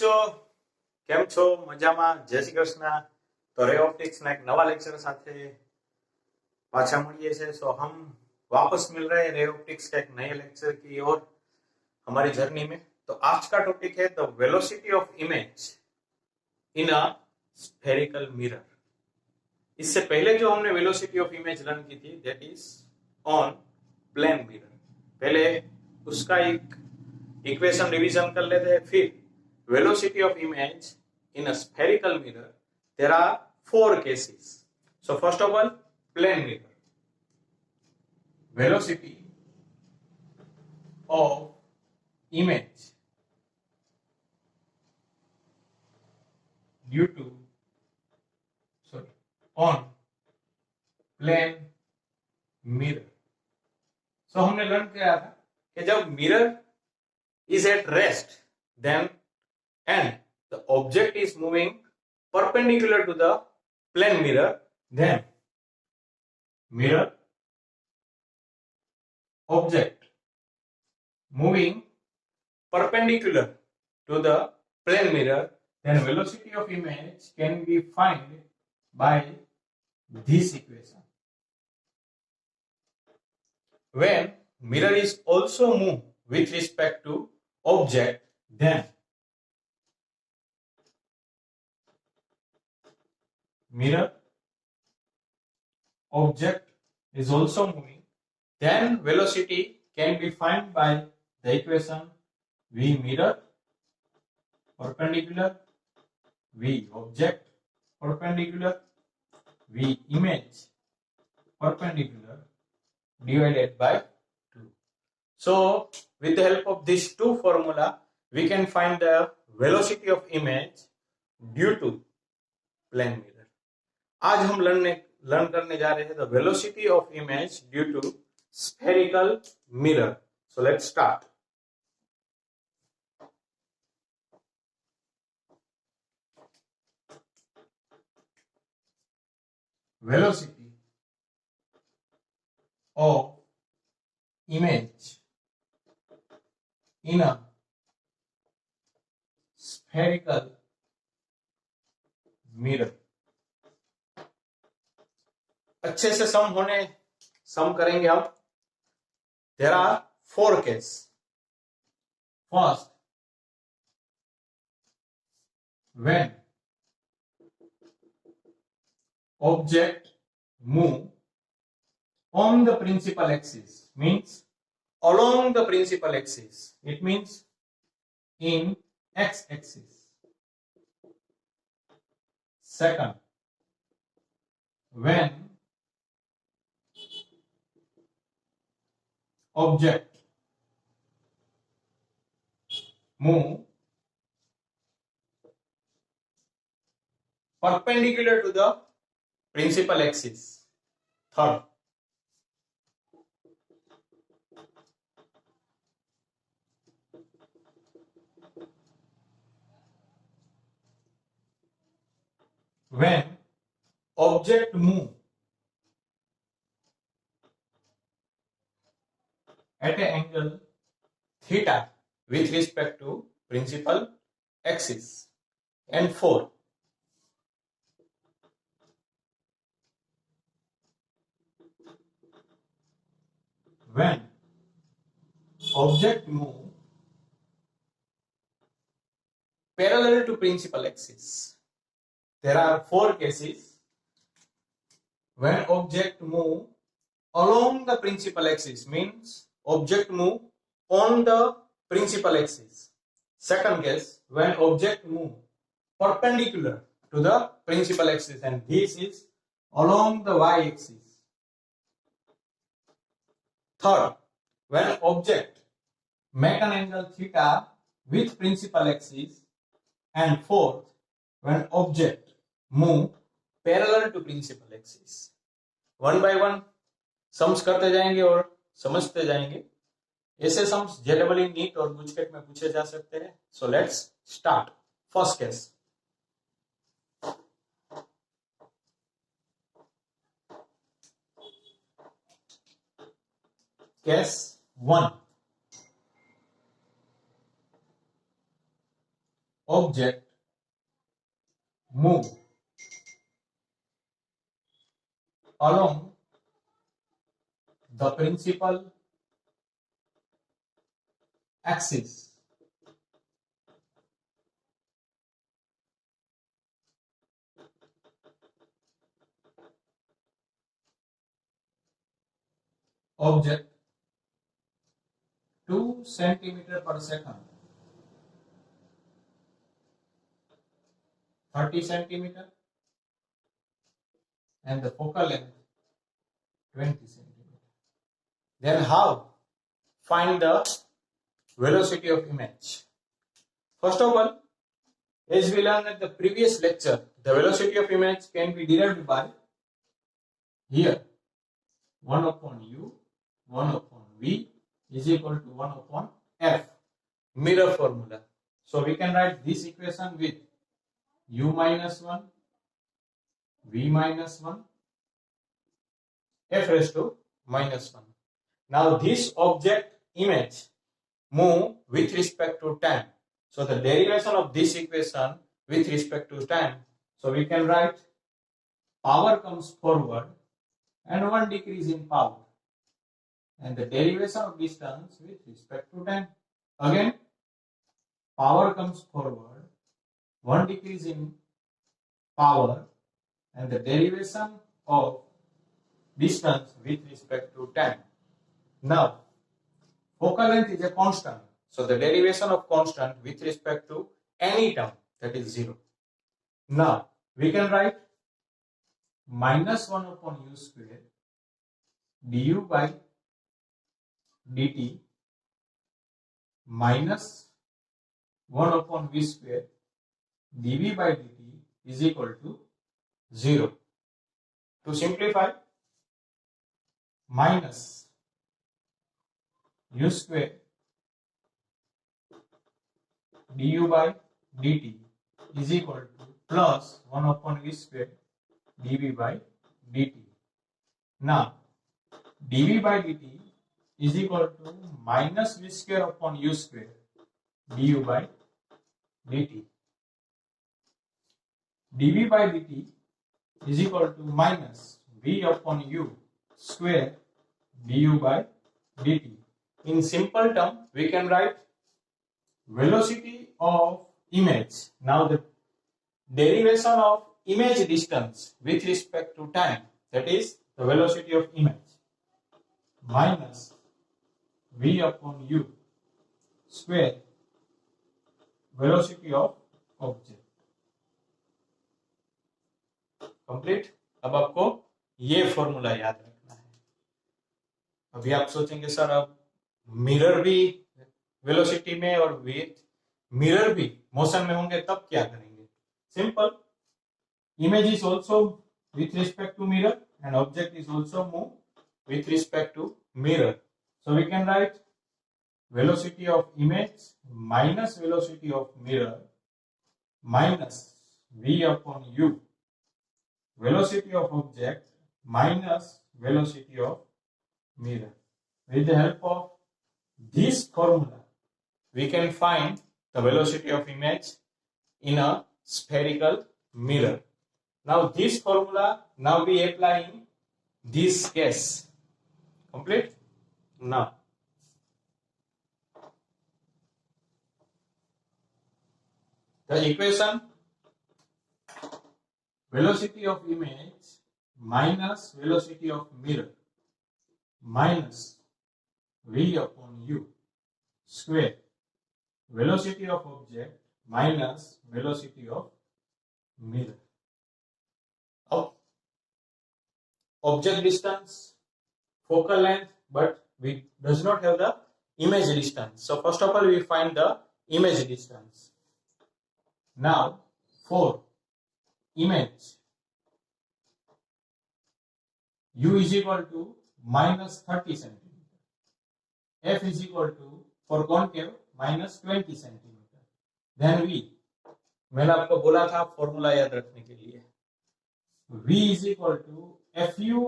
बच्चों, કેમ છો? મજામાં? જય શ્રી કૃષ્ણ। तो रे ऑप्टिक्स ना एक नवा लेक्चर साथे पाछा મળીએ છે। सो हम वापस मिल रहे हैं रे ऑप्टिक्स के एक नए लेक्चर की ओर हमारी जर्नी में। तो आज का टॉपिक है the velocity of image in a spherical mirror. इससे पहले जो हमने वेलोसिटी ऑफ इमेज लर्न की थी that is on plane mirror. पहले उसका एक इक्वेशन रिवीजन कर लेते हैं। फिर velocity of image in a spherical mirror, there are 4 cases. So first of all, plane mirror. Velocity of image due to on plane mirror. So हमने learn किया था कि जब mirror is at rest then and the object is moving perpendicular to the plane mirror, then mirror object moving perpendicular to the plane mirror, then velocity of image can be found by this equation. When mirror is also moved with respect to object, then mirror object is also moving, then velocity can be found by the equation v mirror perpendicular v object perpendicular v image perpendicular divided by 2. So with the help of these two formula we can find the velocity of image due to plane mirror. आज हम learn करने जा रहे हैं the velocity of image due to spherical mirror. So let's start. Velocity of image in a spherical mirror. अच्छे से sum करेंगे हम। There are 4 case. First, when object move on the principal axis means along the principal axis, it means in x axis. Second, when object move perpendicular to the principal axis. Third, when object move at an angle theta with respect to principal axis. And fourth, when object move parallel to principal axis. There are 4 cases. When object move along the principal axis means object move on the principal axis. Second case, when object move perpendicular to the principal axis, and this is along the y axis. Third, when object make an angle theta with principal axis. And fourth, when object move parallel to principal axis. One by one sums करते जाएंगे और समझते जाएंगे। ऐसे sums जेडबल NEET और गुजकेट में पूछे जा सकते हैं। सो let's start. First case, case 1, object move along the principal axis object 2 centimeter per second, 30 centimeter, and the focal length 20 centimeter. Then how find the velocity of image? First of all, as we learned at the previous lecture, the velocity of image can be derived by here 1 upon u, 1 upon v is equal to 1 upon f, mirror formula. So we can write this equation with u minus 1, v minus 1, f raised to minus 1. Now this object image move with respect to time. So the derivation of this equation with respect to time. So we can write power comes forward and 1 decrease in power. And the derivation of distance with respect to time. Again, power comes forward, 1 decrease in power, and the derivation of distance with respect to time. Now, focal length is a constant. So the derivation of constant with respect to any term, that is 0. Now, we can write minus 1 upon u square du by dt minus 1 upon v square dv by dt is equal to 0. To simplify, minus u square du by dt is equal to plus 1 upon v square dv by dt. Now, dv by dt is equal to minus v square upon u square du by dt. dv by dt is equal to minus v upon u square du by dt. In simple term, we can write velocity of image. Now the derivation of image distance with respect to time, that is the velocity of image, minus v upon u square velocity of object. Complete. अब आपको ये formula याद रखना है. अभी आप सोचेंगे sir अब मिरर भी वेलोसिटी में और विथ मिरर भी मोशन में होंगे तब क्या करेंगे? Simple, image is also with respect to mirror and object is also moved with respect to mirror. So we can write velocity of image minus velocity of mirror minus v upon u velocity of object minus velocity of mirror. With the help of this formula, we can find the velocity of image in a spherical mirror. Now this formula now we apply in this case. Complete? Now, the equation velocity of image minus velocity of mirror minus v upon u square velocity of object minus velocity of mirror. Object distance, focal length, but we does not have the image distance. So first of all we find the image distance. Now for image, u is equal to minus 30 centimeter, f is equal to for concave minus 20 centimeter. Then v, मैंने आपको बोला था formula याद रखने के लिए, v is equal to fu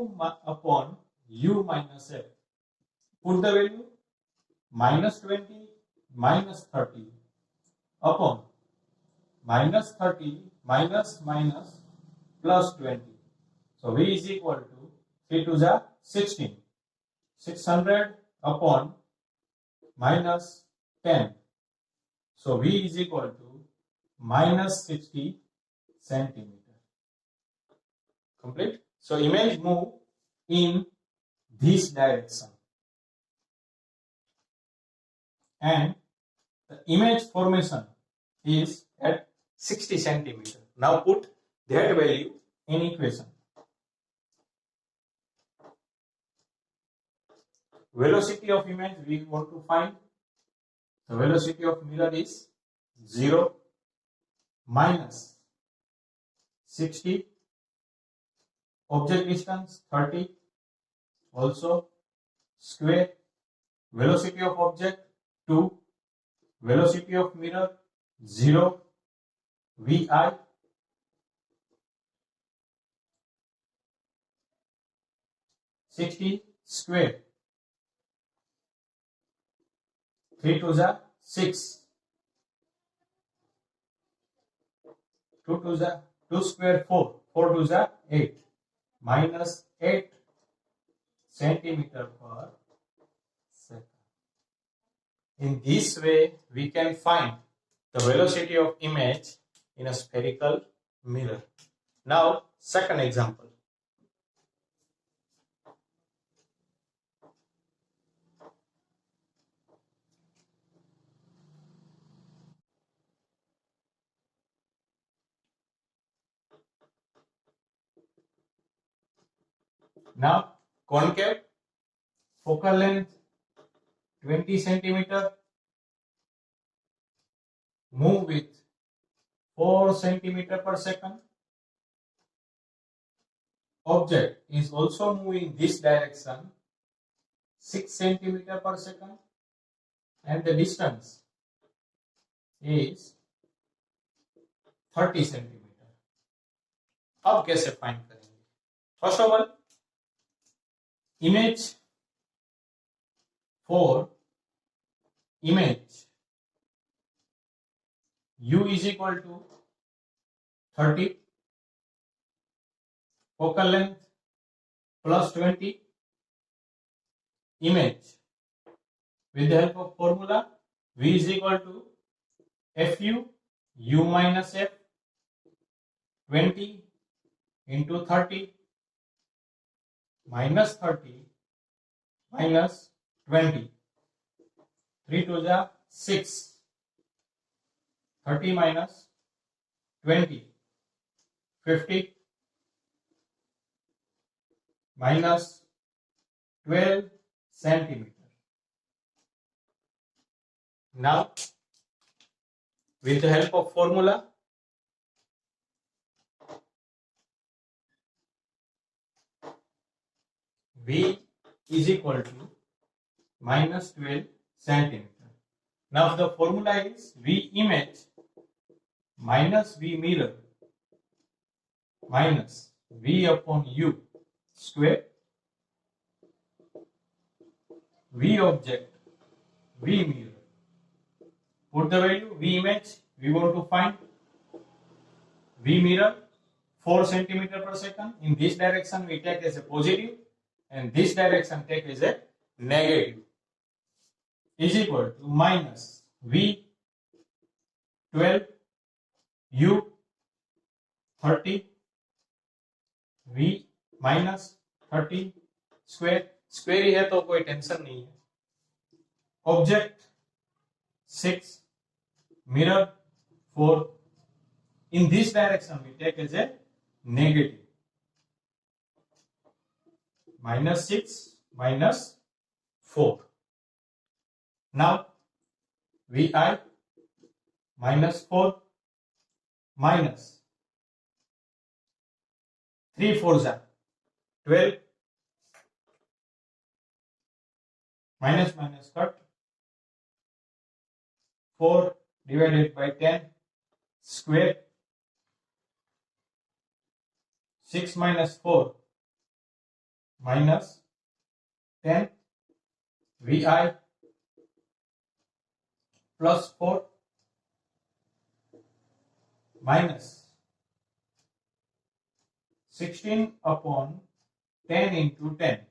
upon u minus f. Put the value minus 20 minus 30 upon minus 30 minus minus plus 20. So V is equal to 3 to the 16. 600 upon minus 10. So V is equal to minus 60 centimeter. Complete. So image move in this direction. And the image formation is at 60 centimeter. Now put that value in equation. Velocity of image we want to find. The velocity of mirror is 0 minus 60. Object distance 30. Also square. Velocity of object 2. Velocity of mirror 0. VI 60 square. 3 to the 6. 2 to the 2 square 4. 4 to the 8. Minus 8 centimeter per second. In this way, we can find the velocity of image in a spherical mirror. Now, second example. Now, concave, focal length 20 centimeter, move with 4 centimeter per second. Object is also moving this direction 6 centimeter per second, and the distance is 30 centimeter. अब कैसे find करेंगे? First of all, image for image u is equal to 30, focal length plus 20, image with the help of formula v is equal to fu u minus f 20 into 30 minus 30 minus 20. 3 to the 6. 30 minus 20. 50 minus 12 centimeter. Now, with the help of formula, V is equal to minus 12 centimeter. Now the formula is V image minus V mirror minus V upon U square, V object, V mirror. Put the value V image, we want to find V mirror 4 centimeter per second. In this direction we take as a positive, and this direction take as a negative, is equal to minus V 12 U 30 V minus 30 square. Square ही है तो कोई tension नहीं है. Object 6, mirror 4. In this direction we take as a negative. Minus 6 minus 4. Now Vi minus 4 minus 3 4s are 12, minus minus cut, 4 divided by 10 square, 6 minus 4 minus 10, Vi plus 4 minus 16 upon 10 into 10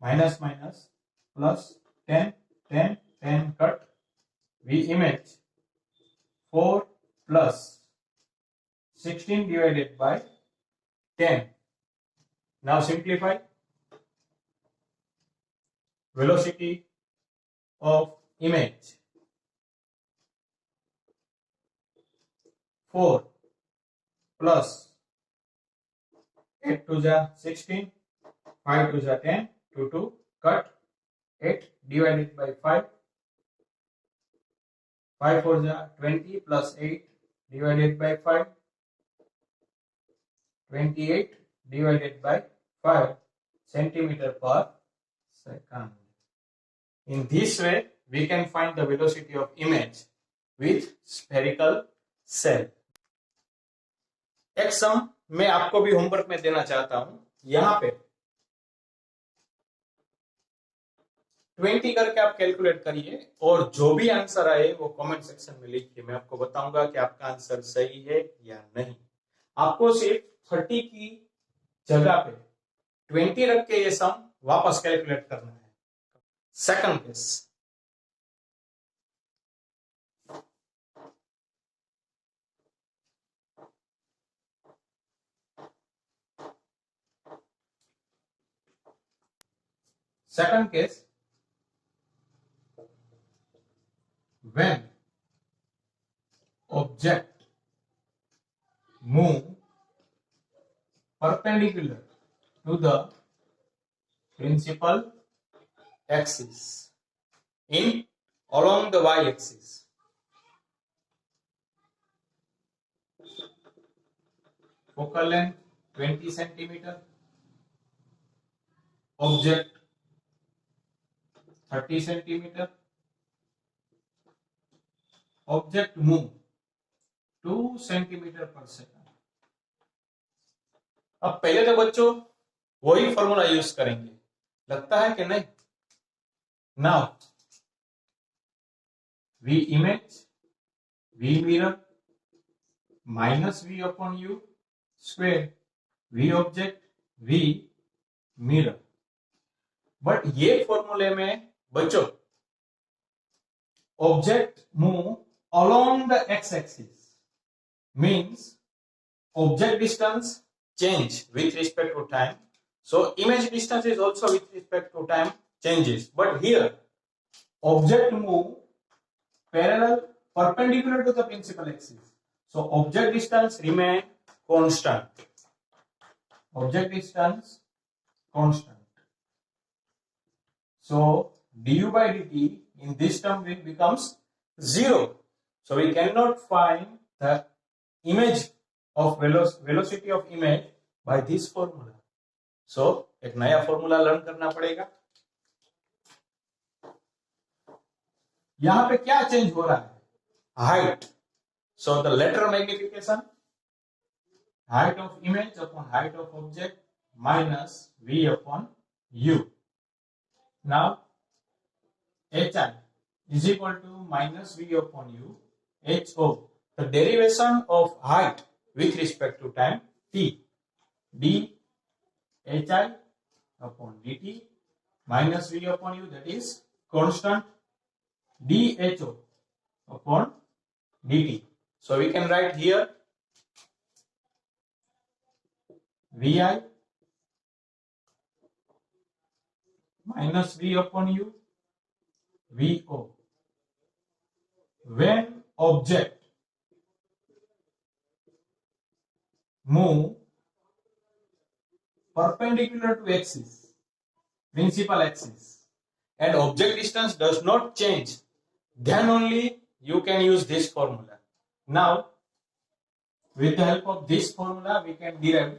minus minus plus 10 10 10 cut V image 4 plus 16 divided by 10. Now simplify. Velocity of image 4 plus 8 to the 16, 5 to the 10, 2 2 cut 8 divided by 5, 5 for the 20 plus 8 divided by 5, 28 divided by 5 centimeter per second. In this way, we can find the velocity of image with spherical cell. एक सम मैं आपको भी homework में देना चाहता हूं. यहां पे 20 करके आप कैलकुलेट करिए और जो भी आंसर आए वो कमेंट सेक्शन में लिखिए. मैं आपको बताऊंगा कि आपका आंसर सही है या नहीं. आपको सिर्फ 30 की जगह पे 20 रख के ये सम वापस कैलकुलेट करना है. Second case. Second case, when object move perpendicular to the principal axis in along the y-axis. Focal length 20 centimeter. Object 30 centimeter. Object move 2 centimeter per second. अब पहले तो बच्चों वही फॉर्मूला यूज करेंगे. लगता है कि नहीं? Now V image, V mirror minus V upon U square, V object, V mirror. But ये फॉर्मूले में बच्चों object move along the x axis means object distance change with respect to time. So image distance is also with respect to time changes. But here object move parallel perpendicular to the principal axis. So object distance remain constant. Object distance constant. So du by dt in this term becomes 0. So we cannot find the image of velocity of image by this formula. So एक नया formula learn करना पड़ेगा. यहां पे क्या change हो रहा है? Height. So the lateral magnification, height of image upon height of object minus v upon u. Now hi is equal to minus v upon u ho. The derivation of height with respect to time t, d hi upon dt minus v upon u, that is constant, dho upon dt. So we can write here vi minus v upon u vo. When object move perpendicular to axis, principal axis, and object distance does not change, then only you can use this formula. Now with the help of this formula we can derive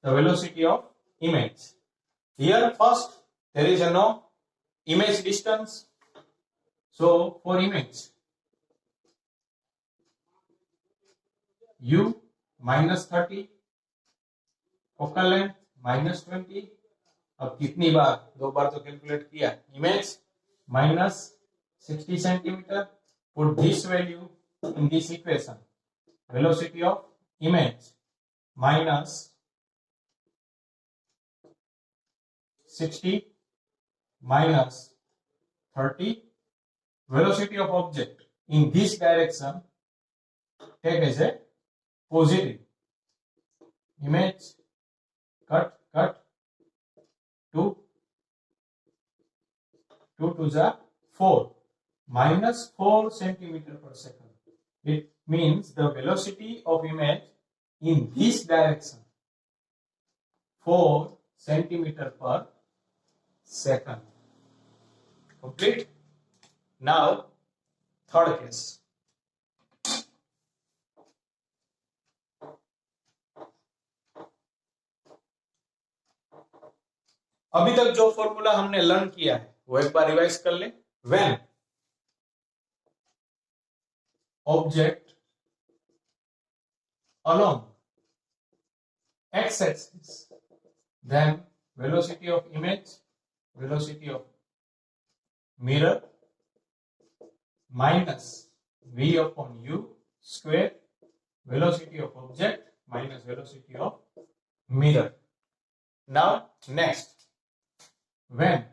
the velocity of image. Here first there is a no image distance. So for image u minus 30, focal length minus 20. अब कितनी बार? 2 बार तो calculate किया. Image minus 60 centimeter. Put this value in this equation. velocity of image minus 60 minus 30, velocity of object in this direction take as a positive. Image cut 2 to the 4 minus 4 centimeter per second. It means the velocity of image in this direction 4 centimeter per second. Complete. Now third case. अभी तक जो formula हमने learn किया है वो एक बार revise कर ले. When object along x-axis, then velocity of image, velocity of mirror minus v upon u square, velocity of object minus velocity of mirror. Now next, when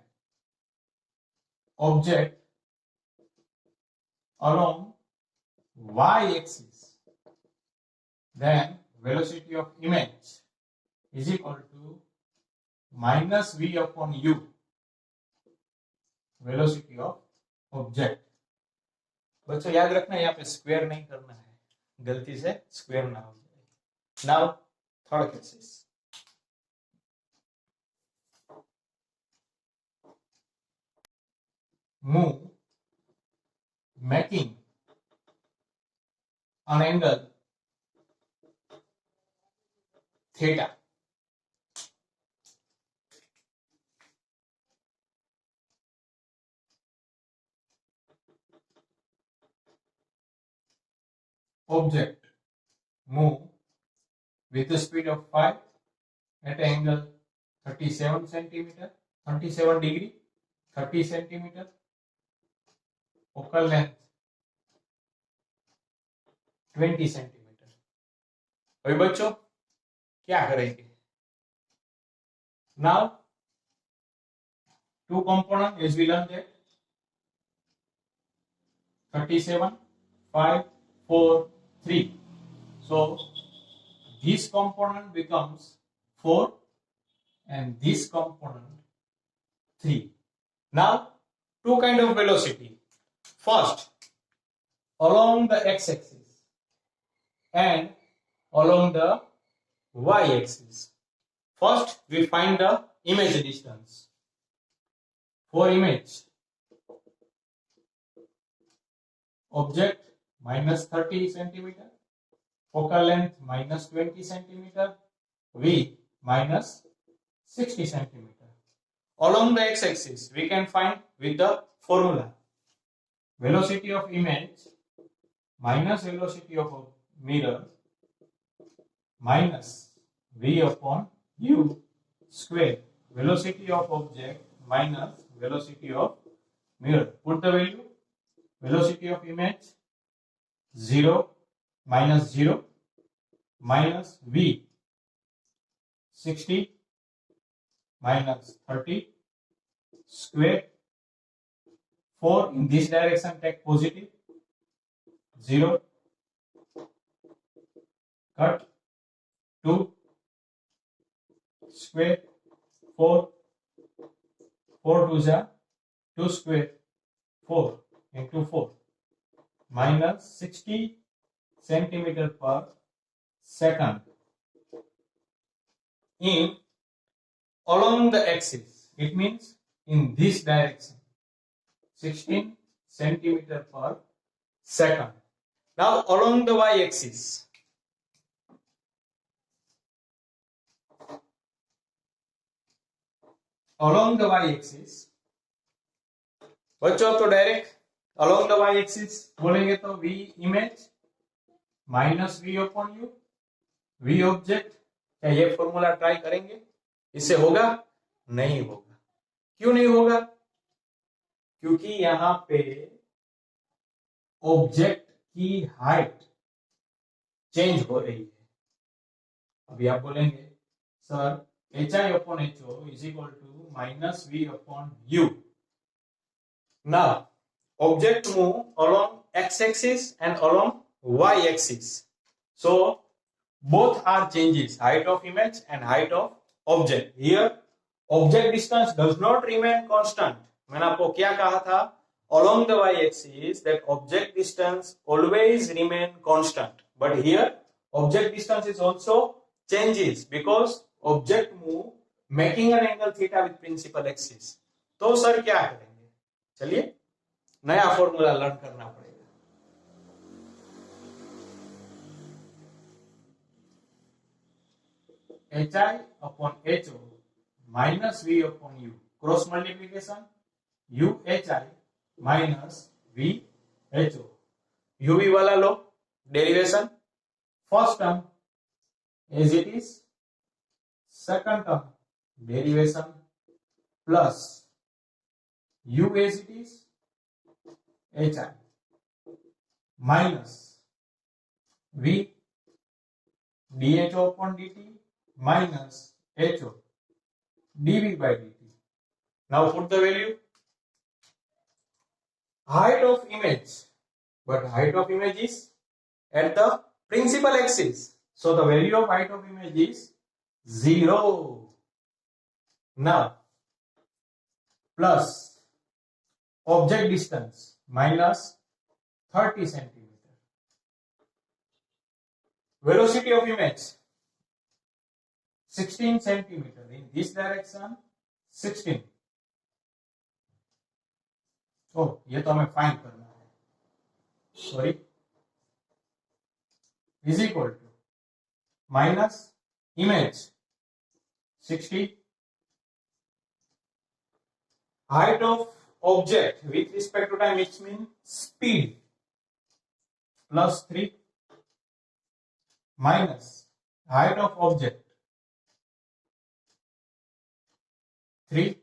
object along y-axis, then velocity of image is equal to minus v upon u, velocity of object. बच्चों याद रखना यहाँ पे square नहीं करना है, गलती से स्क्वायर ना हो जाए. Now third cases. Move making an angle theta. Object move with the speed of 5 at angle 37 centimeter, 37 degree, 30 centimeter. Focal length 20 centimeter. अभी बच्चों क्या करेंगे? Now two component as we learned that 37, 5, 4, 3. So this component becomes 4 and this component 3. Now two kind of velocity. First, along the x-axis and along the y-axis. First, we find the image distance. For image, object minus 30 centimeter, focal length minus 20 centimeter, v minus 60 centimeter. Along the x-axis, we can find with the formula. Velocity of image minus velocity of mirror minus v upon u square, velocity of object minus velocity of mirror. Put the value. Velocity of image 0 minus v 60 minus 30 square. 4 in this direction take positive, 0 cut 2 square, 4 to the 2 square, 4 into 4 minus 60 centimeter per second. In along the axis, it means in this direction 16 centimeter per second. Now along the y-axis, बच्चों तो direct along the y-axis बोलेंगे तो v image minus v upon u, v object. क्या ये formula try करेंगे? इससे होगा? नहीं होगा. क्यों नहीं होगा? क्योंकि यहां पे ऑब्जेक्ट की हाइट चेंज हो रही है। अभी आप बोलेंगे sir HI upon HO is equal to minus V upon U. Now object move along x-axis and along y-axis. So both are changes, height of image and height of object. Here object distance does not remain constant. मैंने आपको क्या कहा था? Along the y-axis that object distance always remain constant. But here object distance is also changes because object move making an angle theta with principal axis. तो sir क्या करेंगे? चलिए नया फॉर्मूला लर्न करना पड़ेगा। HI upon HO minus V upon U, cross multiplication UHI minus VHO, UV वाला लो, derivation, first term as it is, second term derivation plus U as it is, HI minus V dHO upon dt minus HO dV by dt. Now put the value. Height of image, but height of image is at the principal axis. So the value of height of image is 0. Now plus object distance minus 30 centimeter. Velocity of image 16 centimeter. In this direction 16. Oh, ये तो हमें find करना है, sorry, is equal to minus image 60, height of object with respect to time, which means speed, plus 3 minus height of object 3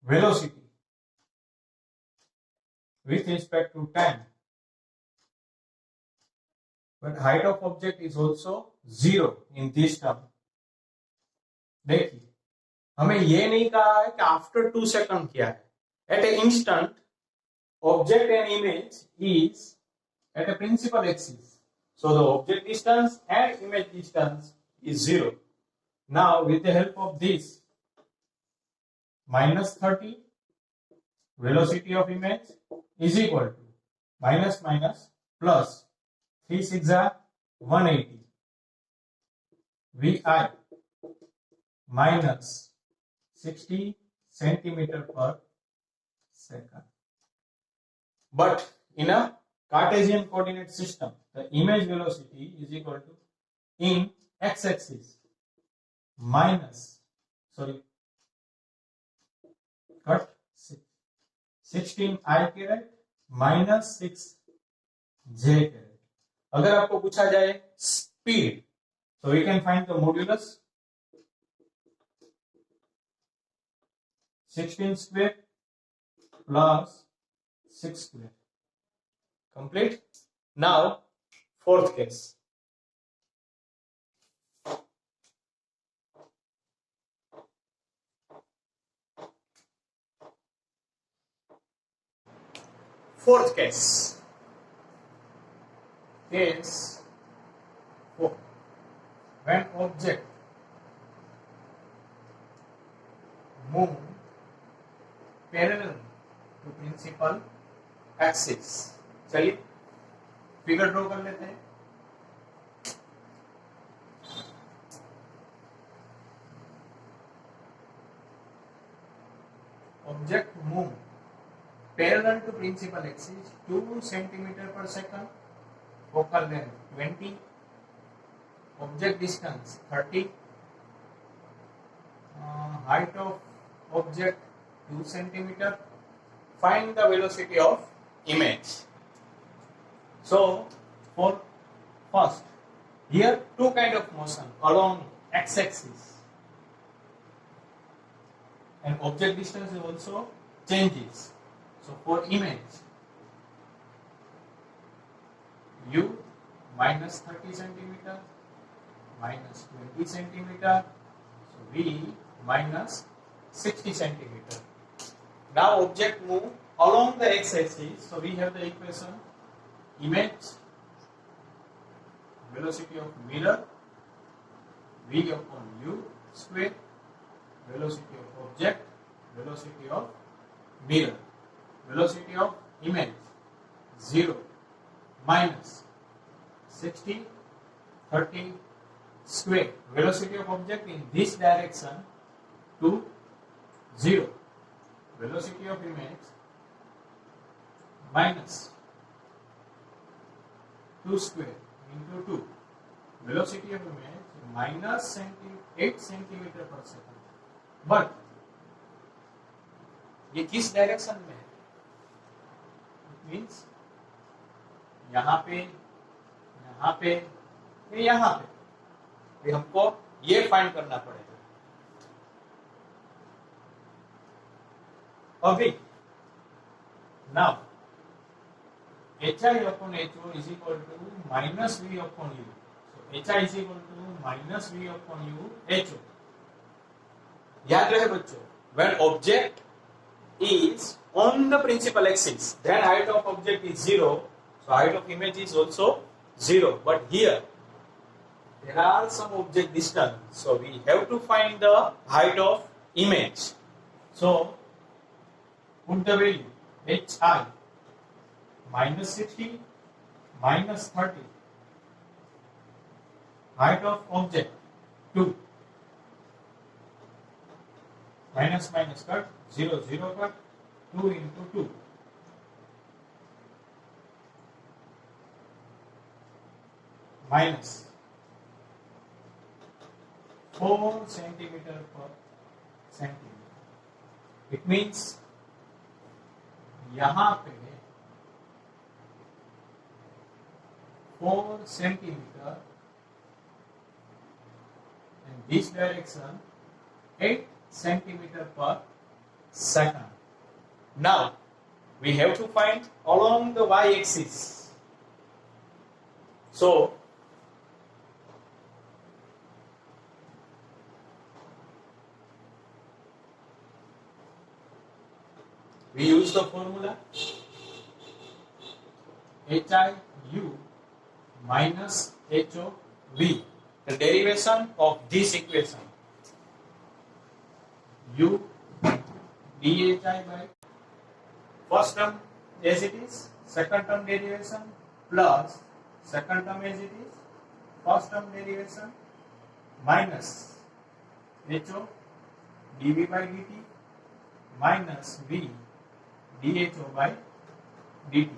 velocity with respect to time, but height of object is also 0 in this term. देखिए हमें ये नहीं कहा है कि after 2 second क्या है, at a instant object and image is at a principal axis, so the object distance and image distance is 0. Now with the help of this minus 30 velocity of image is equal to minus minus plus 3 6 are 180 Vi minus 60 centimeter per second. But in a Cartesian coordinate system, the image velocity is equal to, in x-axis, minus, sorry, cut 16 I caret minus 6 J caret. अगर आपको पूछा जाए speed, so we can find the modulus 16 square plus 6 square. Complete. Now fourth case. Fourth case. Case 4. When object move parallel to principal axis. चलिए figure draw कर लेते हैं। Object move parallel to principal axis 2 centimeter per second, focal length 20, object distance 30, height of object 2 centimeter. Find the velocity of image. So for first, here two kind of motion along x-axis, and object distance also changes. So for image, u minus 30 centimeter minus 20 centimeter, so v minus 60 centimeter. Now object move along the x-axis, so we have the equation image velocity of mirror v upon u square, velocity of object, velocity of mirror, velocity of image 0 minus 60 30 square, velocity of object in this direction to 0, velocity of image minus 2 square into 2, velocity of image minus 8 centimeter per second. But ये किस direction में है? Means यहाँ पे, यहाँ पे, यहाँ पे, हमको ये फाइंड करना पड़ेगा. अभी now HI upon HO is equal to minus V upon U. So HI is equal to minus V upon U HO. याद रहे बच्चों, when object is on the principal axis, then height of object is 0, so height of image is also 0. But here there are some object distance, so we have to find the height of image. So put the value HI minus 60 minus 30, height of object 2, minus minus cut 0 0 cut 2 into 2, minus 4 centimeter per centimeter. It means यहाँ पे 4 centimeter, and this direction 8 centimeter per second. Now we have to find along the y-axis. So we use the formula HIU minus HOV, the derivation of this equation. U dHI by first term as it is, second term derivation plus second term as it is, first term derivation minus HO dV by dt minus V dHO by dt.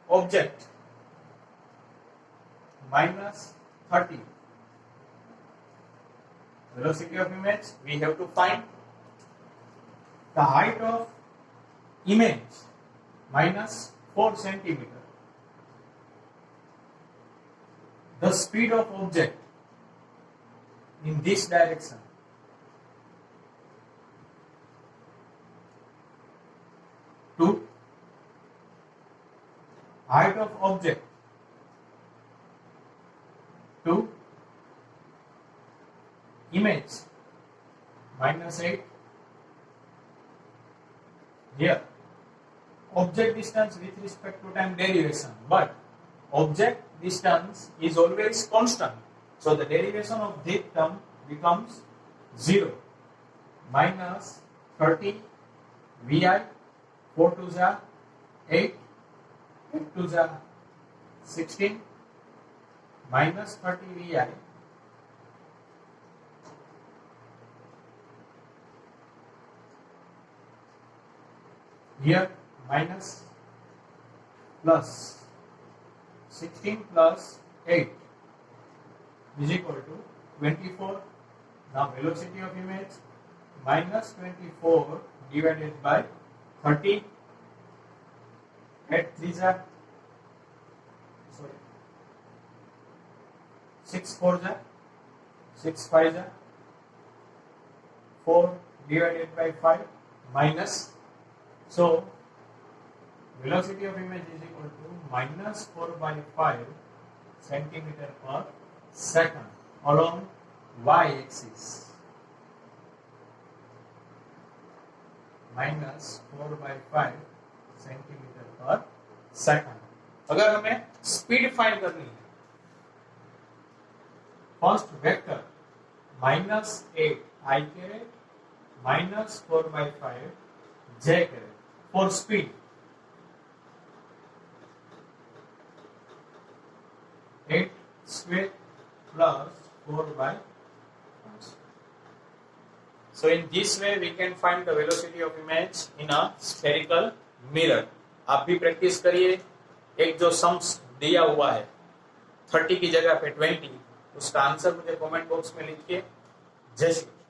Object minus 30, velocity of image, we have to find the height of image minus 4 centimeter, the speed of object in this direction, to height of object to image minus 8. Here object distance with respect to time derivation, but object distance is always constant, so the derivation of this term becomes 0. Minus 30 Vi, 4 to the 8, 8 to the 16, minus 30 Vi here, minus plus 16 plus 8 is equal to 24. Now velocity of image minus 24 divided by 30, at 3 are, sorry, 6 4 are, 6 5 are, 4 divided by 5 minus, so velocity of image is equal to minus 4 by 5 centimeter per second along y-axis. minus 4 by 5 centimetre पर second. अगर हमें speed find करनी है, first vector minus 8 I caret minus 4 by 5 j caret for speed. 8 square plus 4 by 5. So in this way we can find the velocity of image in a spherical mirror. आप भी practice करिए. एक जो sums दिया हुआ है 30 की जगह पे 20, उसका आंसर मुझे कमेंट बॉक्स में लिखिए. जय श्री